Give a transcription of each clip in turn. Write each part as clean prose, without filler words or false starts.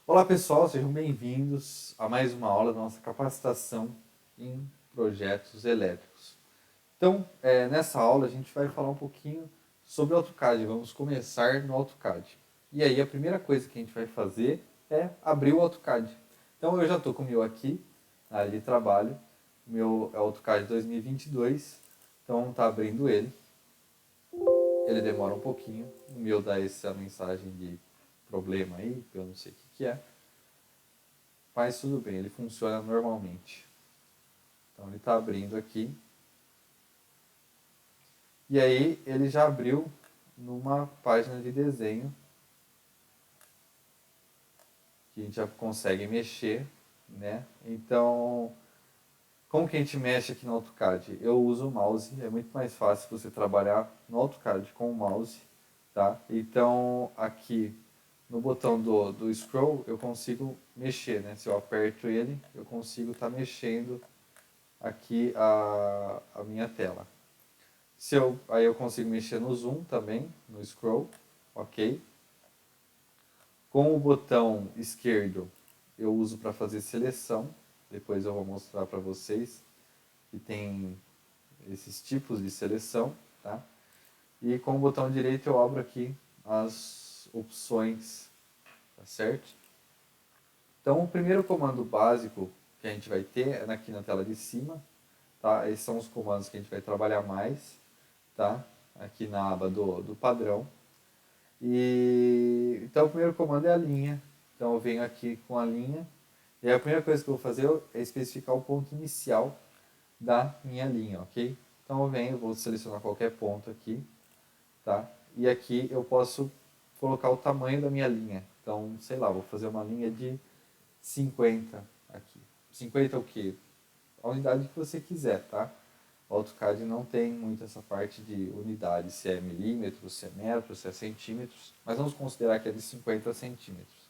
Olá pessoal, sejam bem-vindos a mais uma aula da nossa capacitação em projetos elétricos. Então, nessa aula a gente vai falar um pouquinho sobre o AutoCAD, vamos começar no AutoCAD. E aí a primeira coisa que a gente vai fazer é abrir o AutoCAD. Então eu já estou com o meu aqui, na área de trabalho, o meu é o AutoCAD 2022, então está abrindo ele. Ele demora um pouquinho, o meu dá essa mensagem de problema aí, que eu não sei o que é. Mas tudo bem, ele funciona normalmente. Então ele está abrindo aqui. E aí ele já abriu numa página de desenho que a gente já consegue mexer, né? Então, como que a gente mexe aqui no AutoCAD? Eu uso o mouse, é muito mais fácil você trabalhar no AutoCAD com o mouse, tá? Então, aqui no botão do scroll eu consigo mexer, né? Se eu aperto ele, eu consigo estar mexendo aqui a minha tela. Aí eu consigo mexer no zoom também, no scroll, ok? Com o botão esquerdo eu uso para fazer seleção, depois eu vou mostrar para vocês que tem esses tipos de seleção, tá? E com o botão direito eu abro aqui as opções, tá certo? Então o primeiro comando básico que a gente vai ter é aqui na tela de cima, tá? Esses são os comandos que a gente vai trabalhar mais, tá? Aqui na aba do padrão. Então o primeiro comando é a linha. Então eu venho aqui com a linha. E aí a primeira coisa que eu vou fazer é especificar o ponto inicial da minha linha, ok? Então eu venho, vou selecionar qualquer ponto aqui, tá? E aqui eu posso colocar o tamanho da minha linha. Então, sei lá, vou fazer uma linha de 50 aqui. 50 é o quê? A unidade que você quiser, tá? O AutoCAD não tem muito essa parte de unidade, se é milímetros, se é metros, se é centímetros, mas vamos considerar que é de 50 centímetros.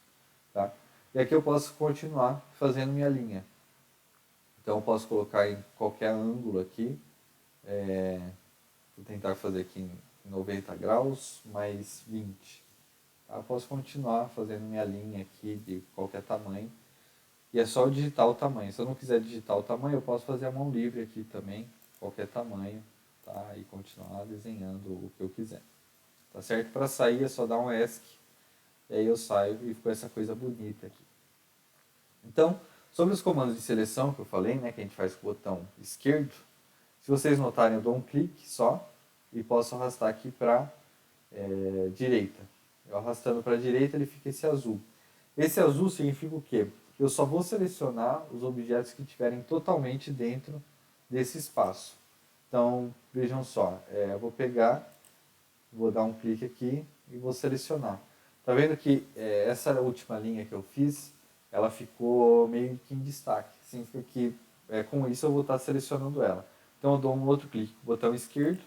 Tá? E aqui eu posso continuar fazendo minha linha. Então eu posso colocar em qualquer ângulo aqui, vou tentar fazer aqui em 90 graus mais 20. Tá? Eu posso continuar fazendo minha linha aqui de qualquer tamanho. E é só eu digitar o tamanho. Se eu não quiser digitar o tamanho, eu posso fazer a mão livre aqui também, qualquer tamanho, tá? E continuar desenhando o que eu quiser. Tá certo? Para sair é só dar um ESC, e aí eu saio e ficou essa coisa bonita aqui. Então, sobre os comandos de seleção que eu falei, né, que a gente faz com o botão esquerdo, se vocês notarem, eu dou um clique só e posso arrastar aqui para direita. Eu arrastando para a direita, ele fica esse azul. Esse azul significa o quê? Eu só vou selecionar os objetos que estiverem totalmente dentro desse espaço. Então, vejam só, eu vou pegar, vou dar um clique aqui e vou selecionar. Tá vendo que essa última linha que eu fiz, ela ficou meio que em destaque. Significa que com isso eu vou estar selecionando ela. Então eu dou um outro clique com o botão esquerdo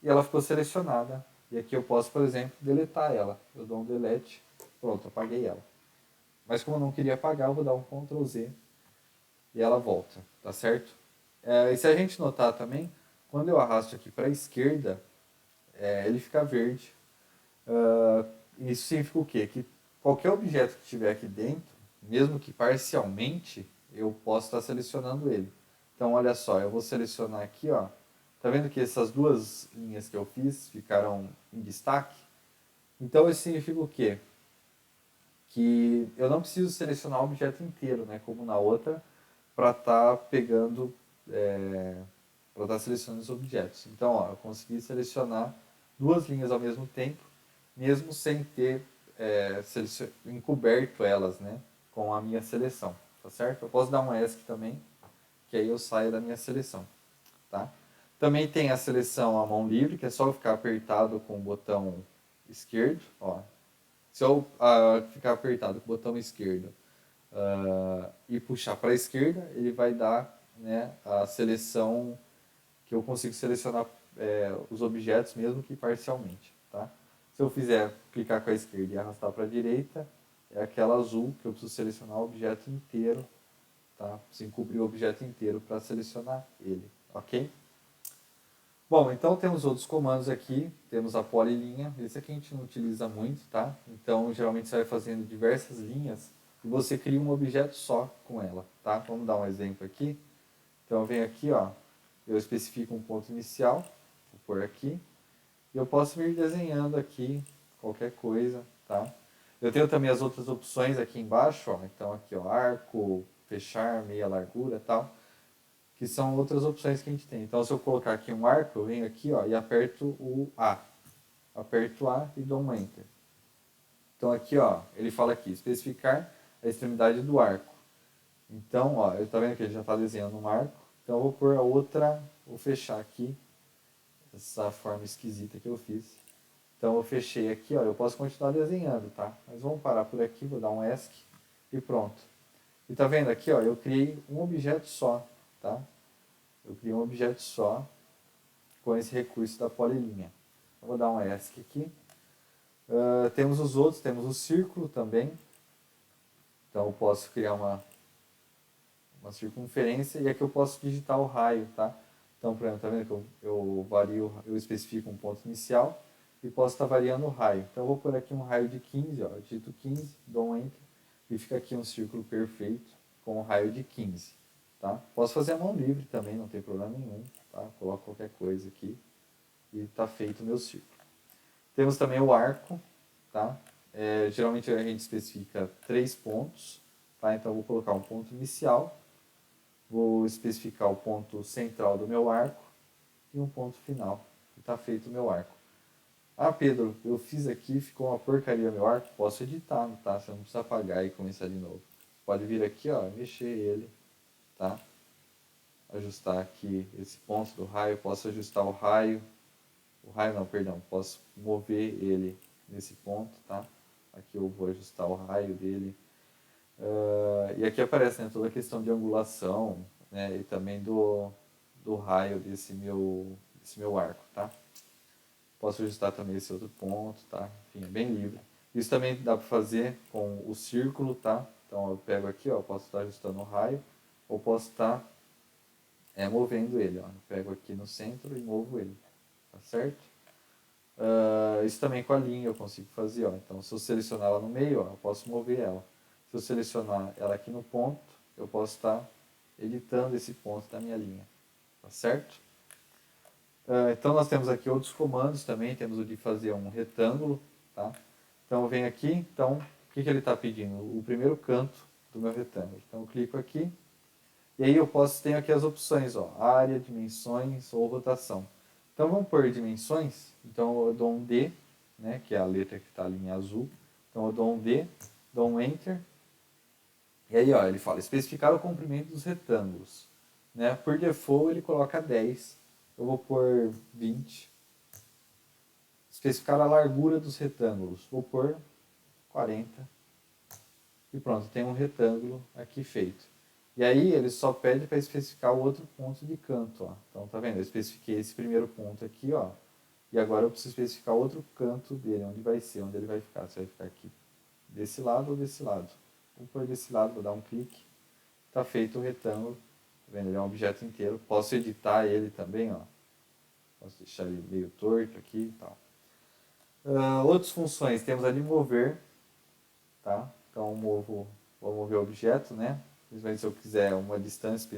e ela ficou selecionada. E aqui eu posso, por exemplo, deletar ela. Eu dou um delete, pronto, apaguei ela. Mas como eu não queria apagar, eu vou dar um Ctrl Z e ela volta, tá certo? E se a gente notar também, quando eu arrasto aqui para a esquerda, ele fica verde. Isso significa o quê? Que qualquer objeto que estiver aqui dentro, mesmo que parcialmente, eu posso estar selecionando ele. Então, olha só, eu vou selecionar aqui, ó. Tá vendo que essas duas linhas que eu fiz ficaram em destaque? Então, isso significa o quê? Que eu não preciso selecionar o objeto inteiro, né, como na outra, para estar pegando, para estar selecionando os objetos. Então, ó, eu consegui selecionar duas linhas ao mesmo tempo, mesmo sem ter encoberto elas, né, com a minha seleção, tá certo? Eu posso dar um ESC também, que aí eu saio da minha seleção, tá? Também tem a seleção à mão livre, que é só eu ficar apertado com o botão esquerdo, ó. Se eu ficar apertado com o botão esquerdo e puxar para a esquerda, ele vai dar, né, a seleção que eu consigo selecionar os objetos mesmo que parcialmente, tá? Se eu fizer clicar com a esquerda e arrastar para a direita, é aquela azul que eu preciso selecionar o objeto inteiro, tá? Preciso cobrir o objeto inteiro para selecionar ele, ok? Bom, então temos outros comandos aqui, temos a polilinha, esse aqui a gente não utiliza muito, tá? Então, geralmente você vai fazendo diversas linhas e você cria um objeto só com ela, tá? Vamos dar um exemplo aqui. Então, eu venho aqui, ó, eu especifico um ponto inicial, vou pôr aqui, e eu posso vir desenhando aqui qualquer coisa, tá? Eu tenho também as outras opções aqui embaixo, ó, então aqui, ó, arco, fechar, meia largura, tal, que são outras opções que a gente tem. Então, se eu colocar aqui um arco, eu venho aqui, ó, e aperto o A. Aperto A e dou um Enter. Então, aqui, ó, ele fala aqui, especificar a extremidade do arco. Então, ó, tá vendo que ele já está desenhando um arco. Então, eu vou pôr a outra, vou fechar aqui, essa forma esquisita que eu fiz. Então, eu fechei aqui, ó, eu posso continuar desenhando, tá? Mas vamos parar por aqui, vou dar um ESC e pronto. E tá vendo aqui, ó, eu criei um objeto só, tá? Eu criei um objeto só com esse recurso da polilinha. Eu vou dar um ESC aqui. Temos os outros, temos o círculo também. Então eu posso criar uma circunferência e aqui eu posso digitar o raio, tá? Então, por exemplo, tá vendo que eu vario, eu especifico um ponto inicial e posso estar variando o raio. Então eu vou pôr aqui um raio de 15, ó, eu digito 15, dou um Enter e fica aqui um círculo perfeito com um raio de 15. Tá? Posso fazer a mão livre também, não tem problema nenhum. Tá? Coloco qualquer coisa aqui e está feito o meu círculo. Temos também o arco. Tá? Geralmente a gente especifica 3 pontos. Tá? Então eu vou colocar um ponto inicial, vou especificar o ponto central do meu arco e um ponto final. E está feito o meu arco. Ah, Pedro, eu fiz aqui, ficou uma porcaria meu arco. Posso editar, tá? Você não precisa apagar e começar de novo. Pode vir aqui, ó, mexer ele, tá? Ajustar aqui esse ponto do raio, posso ajustar o raio não, perdão, posso mover ele nesse ponto, tá? Aqui eu vou ajustar o raio dele. E aqui aparece, né, toda a questão de angulação, né, e também do raio desse meu arco, tá? Posso ajustar também esse outro ponto, tá? Enfim, é bem livre. Isso também dá para fazer com o círculo, tá? Então eu pego aqui, ó, posso estar ajustando o raio, ou posso estar movendo ele, ó. Eu pego aqui no centro e movo ele, tá certo? Isso também com a linha eu consigo fazer, ó. Então se eu selecionar ela no meio, ó, eu posso mover ela. Se eu selecionar ela aqui no ponto, eu posso estar editando esse ponto da minha linha, tá certo? Então nós temos aqui outros comandos também, temos o de fazer um retângulo, tá? Então eu venho aqui, então o que ele está pedindo? O primeiro canto do meu retângulo. Então eu clico aqui, e aí eu tenho aqui as opções, ó, área, dimensões ou rotação. Então vamos por dimensões, então eu dou um D, né, que é a letra que está ali em azul. Então eu dou um D, dou um Enter, e aí ó, ele fala especificar o comprimento dos retângulos. Né? Por default ele coloca 10, eu vou pôr 20. Especificar a largura dos retângulos, vou pôr 40. E pronto, tem um retângulo aqui feito. E aí ele só pede para especificar o outro ponto de canto, ó. Então tá vendo? Eu especifiquei esse primeiro ponto aqui, ó. E agora eu preciso especificar outro canto dele, onde vai ser, onde ele vai ficar. Se vai ficar aqui desse lado ou desse lado. Vou pôr desse lado, vou dar um clique. Tá feito o retângulo. Tá vendo? Ele é um objeto inteiro. Posso editar ele também, ó. Posso deixar ele meio torto aqui e tal. Outras funções, temos a de mover, tá? Então vou mover o objeto, né? Principalmente se eu quiser uma distância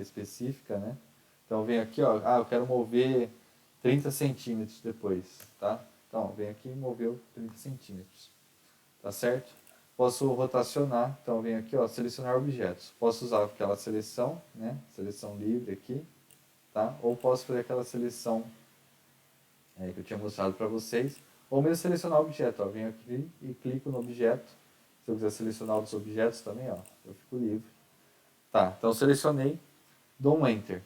específica, né? Então venho aqui, ó, eu quero mover 30 centímetros depois, tá? Então venho aqui e moveu 30 centímetros, tá certo? Posso rotacionar, então venho aqui, ó, selecionar objetos. Posso usar aquela seleção, né? Seleção livre aqui, tá? Ou posso fazer aquela seleção que eu tinha mostrado para vocês, ou mesmo selecionar o objeto, ó, venho aqui e clico no objeto. Se eu quiser selecionar outros objetos também, ó, eu fico livre. Tá, então selecionei, dou um Enter.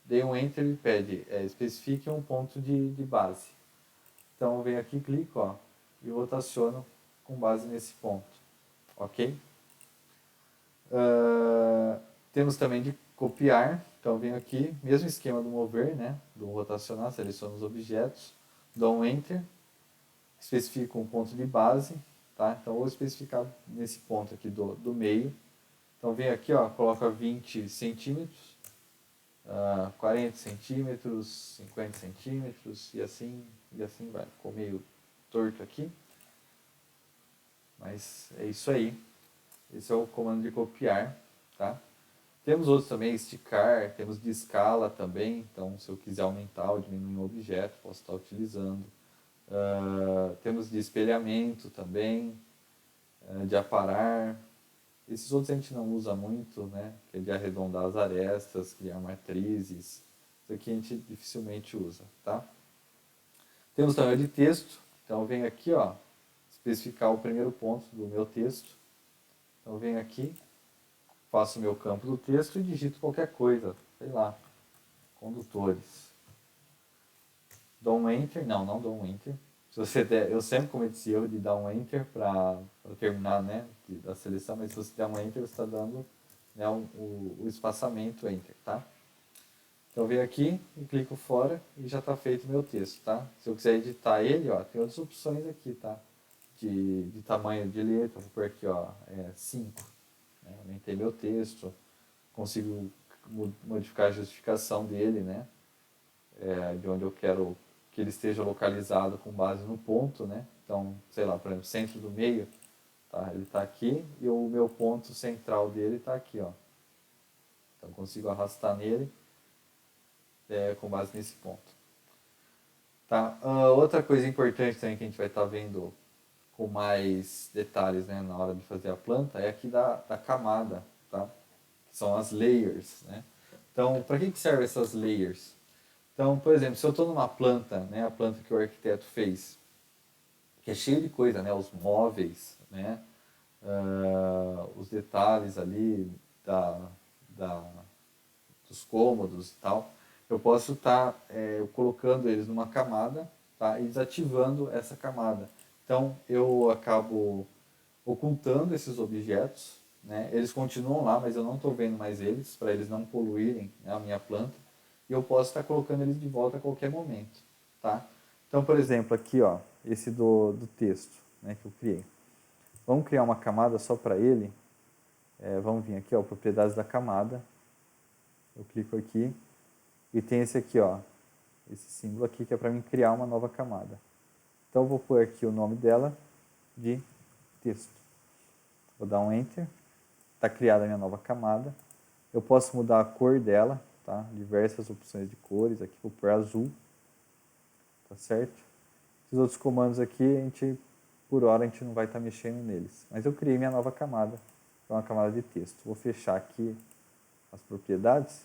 Dei um Enter e pede, especifique um ponto de base. Então eu venho aqui, clico, ó, e rotaciono com base nesse ponto. Ok? Temos também de copiar. Então eu venho aqui, mesmo esquema do mover, né? Do rotacionar, seleciono os objetos, dou um Enter, especifico um ponto de base, tá? Então vou especificar nesse ponto aqui do meio. Então venho aqui, ó, coloco a 20 centímetros, 40 centímetros, 50 centímetros e assim vai. Ficou meio torto aqui, mas é isso aí. Esse é o comando de copiar, tá? Temos outros também, esticar, temos de escala também, então se eu quiser aumentar ou diminuir um objeto, posso estar utilizando. Temos de espelhamento também, de aparar. Esses outros a gente não usa muito, né? Que é de arredondar as arestas, criar matrizes. Isso aqui a gente dificilmente usa, tá? Temos também o de texto. Então, eu venho aqui, ó, especificar o primeiro ponto do meu texto. Então, eu venho aqui, faço o meu campo do texto e digito qualquer coisa. Sei lá, condutores. Dou um Enter. Não dou um Enter. Se você der, eu sempre cometi esse erro de dar um Enter para terminar, né, da seleção, mas se você der um Enter, você está dando, né, o espaçamento Enter, tá? Então eu venho aqui e clico fora e já está feito o meu texto, tá? Se eu quiser editar ele, ó, tem outras opções aqui, tá? De tamanho de letra, vou pôr aqui, ó, 5. Né? Aumentei meu texto, consigo modificar a justificação dele, né? De onde eu quero que ele esteja localizado com base no ponto, né? Então, sei lá, por exemplo, centro do meio, tá? Ele está aqui e o meu ponto central dele está aqui, ó. Então, consigo arrastar nele com base nesse ponto. Tá? Outra coisa importante também que a gente vai estar vendo com mais detalhes, né, na hora de fazer a planta é aqui da camada, tá? Que são as layers, né? Então, para que servem essas layers? Então, por exemplo, se eu estou numa planta, né, a planta que o arquiteto fez, que é cheio de coisa, né, os móveis, né, os detalhes ali dos cômodos e tal, eu posso estar colocando eles numa camada, tá, e desativando essa camada. Então, eu acabo ocultando esses objetos, né, eles continuam lá, mas eu não estou vendo mais eles, para eles não poluírem, né, a minha planta, e eu posso estar colocando eles de volta a qualquer momento, tá? Então, por exemplo, aqui, ó, esse do texto, né, que eu criei. Vamos criar uma camada só para ele. Vamos vir aqui, ó, propriedades da camada. Eu clico aqui e tem esse aqui, ó, esse símbolo aqui que é para mim criar uma nova camada. Então, eu vou pôr aqui o nome dela de texto. Vou dar um Enter. Está criada a minha nova camada. Eu posso mudar a cor dela, tá? Diversas opções de cores. Aqui vou pôr azul. Tá certo? Esses outros comandos aqui, por hora, a gente não vai estar mexendo neles. Mas eu criei minha nova camada, que é uma camada de texto. Vou fechar aqui as propriedades.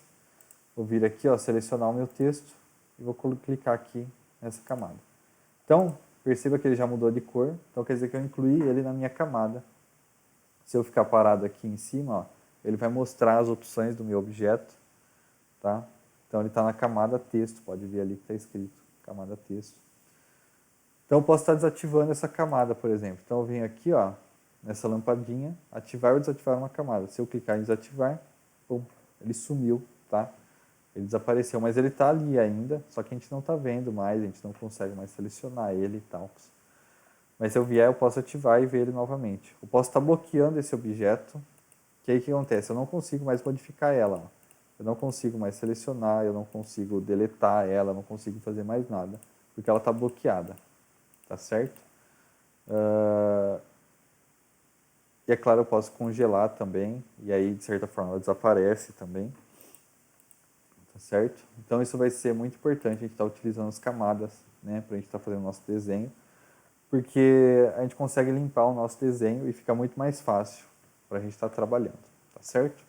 Vou vir aqui, ó, selecionar o meu texto e vou clicar aqui nessa camada. Então, perceba que ele já mudou de cor. Então, quer dizer que eu incluí ele na minha camada. Se eu ficar parado aqui em cima, ó, ele vai mostrar as opções do meu objeto. Tá? Então, ele está na camada texto. Pode ver ali que está escrito camada texto. Então, eu posso estar desativando essa camada, por exemplo. Então, eu venho aqui, ó, nessa lampadinha, ativar ou desativar uma camada. Se eu clicar em desativar, pum, ele sumiu, tá? Ele desapareceu, mas ele está ali ainda, só que a gente não está vendo mais, a gente não consegue mais selecionar ele e tal. Mas se eu vier, eu posso ativar e ver ele novamente. Eu posso estar bloqueando esse objeto, que aí o que acontece? Eu não consigo mais modificar ela. Ó. Eu não consigo mais selecionar, eu não consigo deletar ela, eu não consigo fazer mais nada, porque ela está bloqueada. Tá certo? E é claro, eu posso congelar também, e aí de certa forma ela desaparece também. Tá certo? Então isso vai ser muito importante, a gente estar utilizando as camadas, né, para a gente estar fazendo o nosso desenho, porque a gente consegue limpar o nosso desenho e fica muito mais fácil para a gente estar trabalhando, tá certo?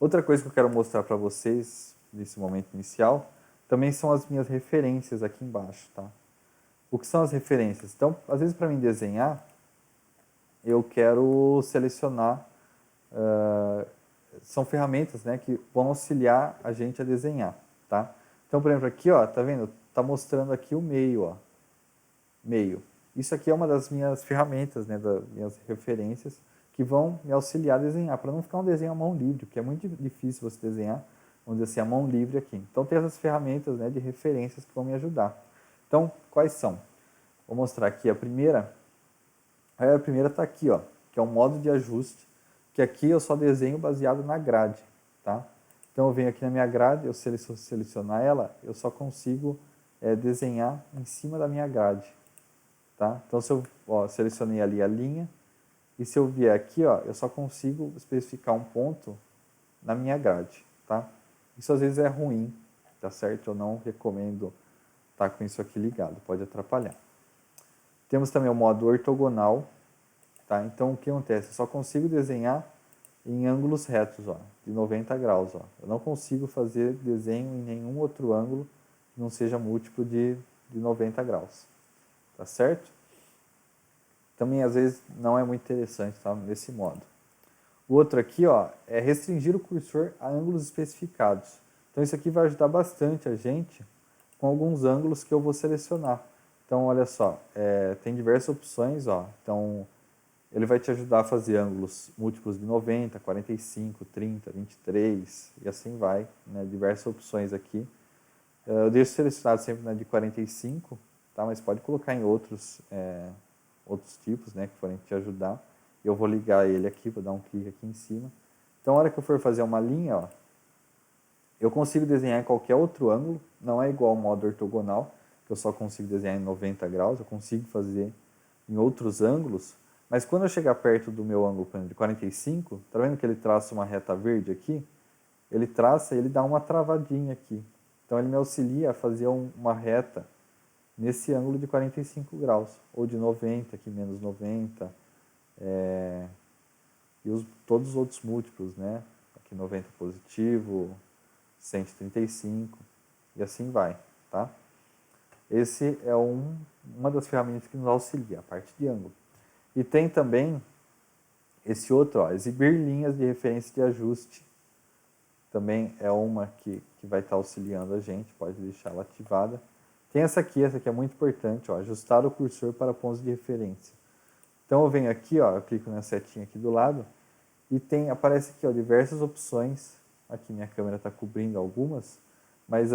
Outra coisa que eu quero mostrar para vocês nesse momento inicial também são as minhas referências aqui embaixo, tá? O que são as referências? Então, às vezes para mim desenhar, eu quero selecionar, são ferramentas, né, que vão auxiliar a gente a desenhar, tá? Então, por exemplo, aqui, ó, tá vendo? Tá mostrando aqui o meio, ó, meio. Isso aqui é uma das minhas ferramentas, né, das minhas referências, que vão me auxiliar a desenhar, para não ficar um desenho à mão livre, porque é muito difícil você desenhar, vamos dizer assim, à mão livre aqui. Então, tem essas ferramentas, né, de referências que vão me ajudar. Então, quais são? Vou mostrar aqui a primeira está aqui, ó, que é um modo de ajuste, que aqui eu só desenho baseado na grade, tá? Então eu venho aqui na minha grade, eu selecionar ela, eu só consigo desenhar em cima da minha grade. Tá? Então se eu selecionei ali a linha, e se eu vier aqui, ó, eu só consigo especificar um ponto na minha grade. Tá? Isso às vezes é ruim, tá certo? Eu não recomendo estar com isso aqui ligado, pode atrapalhar. Temos também o modo ortogonal. Tá? Então o que acontece? Eu só consigo desenhar em ângulos retos, ó, de 90 graus. Ó. Eu não consigo fazer desenho em nenhum outro ângulo que não seja múltiplo de 90 graus. Tá certo? Também às vezes não é muito interessante, tá? Nesse modo. O outro aqui, ó, é restringir o cursor a ângulos especificados. Então isso aqui vai ajudar bastante a gente com alguns ângulos que eu vou selecionar. Então olha só, tem diversas opções, ó. Então ele vai te ajudar a fazer ângulos múltiplos de 90, 45, 30, 23 e assim vai, né? Diversas opções aqui. Eu deixo selecionado sempre na de 45, tá? Mas pode colocar em outros tipos, né, que forem te ajudar. Eu vou ligar ele aqui, vou dar um clique aqui em cima. Então, a hora que eu for fazer uma linha, ó, eu consigo desenhar em qualquer outro ângulo, não é igual ao modo ortogonal, que eu só consigo desenhar em 90 graus, eu consigo fazer em outros ângulos, mas quando eu chegar perto do meu ângulo de 45, tá vendo que ele traça uma reta verde aqui? Ele traça e ele dá uma travadinha aqui. Então ele me auxilia a fazer uma reta nesse ângulo de 45 graus, ou de 90, aqui menos 90, e todos os outros múltiplos, né? Aqui 90 positivo, 135, e assim vai, tá? Esse é uma das ferramentas que nos auxilia, a parte de ângulo. E tem também esse outro, ó, exibir linhas de referência de ajuste. Também é uma que vai estar auxiliando a gente, pode deixar ela ativada. Tem essa aqui é muito importante, ó, ajustar o cursor para pontos de referência. Então eu venho aqui, ó, eu clico na setinha aqui do lado e aparece aqui, ó, diversas opções. Aqui minha câmera está cobrindo algumas, mas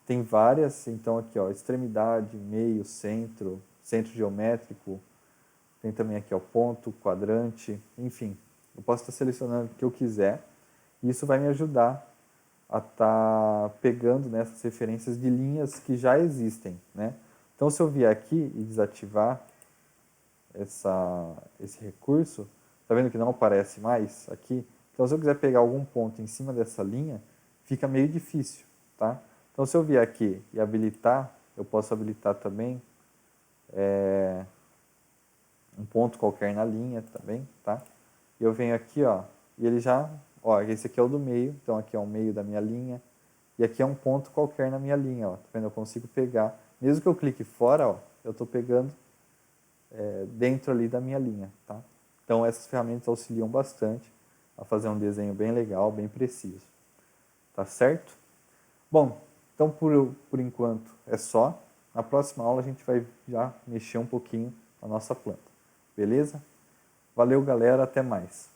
tem várias. Então aqui, ó, extremidade, meio, centro, centro geométrico. Tem também aqui, ó, ponto, quadrante, enfim. Eu posso estar selecionando o que eu quiser e isso vai me ajudar a estar pegando nessas referências de linhas que já existem, né? Então, se eu vier aqui e desativar esse recurso, tá vendo que não aparece mais aqui? Então, se eu quiser pegar algum ponto em cima dessa linha, fica meio difícil, tá? Então, se eu vier aqui e habilitar, eu posso habilitar também um ponto qualquer na linha também, tá? E eu venho aqui, ó, e ele já, ó, esse aqui é o do meio, então aqui é o meio da minha linha, e aqui é um ponto qualquer na minha linha, ó, tá vendo? Eu consigo pegar, mesmo que eu clique fora, ó, eu estou pegando dentro ali da minha linha, tá? Então essas ferramentas auxiliam bastante a fazer um desenho bem legal, bem preciso, tá certo? Bom, então por enquanto é só. Na próxima aula a gente vai já mexer um pouquinho na nossa planta, beleza? Valeu, galera, até mais.